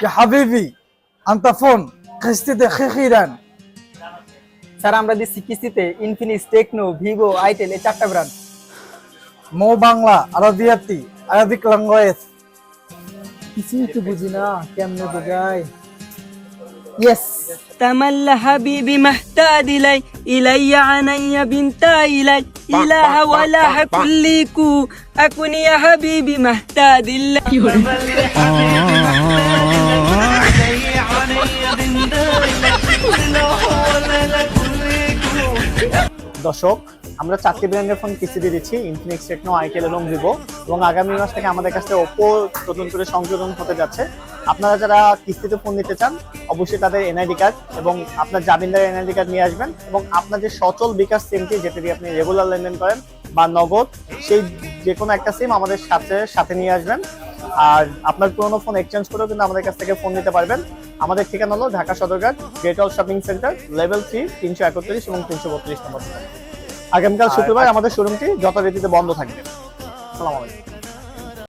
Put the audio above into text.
يا حبيبي أنت فون قصتي خيرا sir আমরা দিচ্ছি কিস্তিতে ইনফিনিক্স, টেকনো, ভিভো, আইটেল এই 4টা ব্র্যান্ড। مو বাংলা আরবিয়াতি আরবিক ল্যাঙ্গুয়েজ কিছুই তো বুঝি না, কেমনে বোঝাই? ইয়েস। تمل حبيبي محتاج إلي عني بنت إلي إله ولا كلكو أكون يا حبيبي محتاج দর্শক, আমরা 4টি ব্র্যান্ডের ফোন কিস্তিতে দিচ্ছি, ইনফিনিক্স, টেকনো, আইটেল এবং ভিভো। এবং আগামী মাস থেকে আমাদের কাছে ওপো নতুন করে সংযোজন হতে যাচ্ছে। আপনারা যারা কিস্তিতে ফোন নিতে চান অবশ্যই তাদের এনআইডি কার্ড এবং আপনার জামিনদারের এনআইডি কার্ড নিয়ে আসবেন এবং আপনার যে সচল বিকাশ সিমটি যেটা দিয়ে আপনি রেগুলার লেনদেন করেন বা নগদ, সেই যে কোনো একটা সিম আমাদের সাথে নিয়ে আসবেন। আর আপনার পুরোনো ফোন এক্সচেঞ্জ করেও কিন্তু আমাদের কাছ থেকে ফোন নিতে পারবেন। আমাদের ঠিকানা হলো ঢাকা সদরঘাট, গ্রেট হল শপিং সেন্টার, লেভেল 3, 331 এবং 332 নম্বর। আগামীকাল শুক্রবার আমাদের শোরুমটি যথারীতিতে বন্ধ থাকবে। আসসালামু আলাইকুম।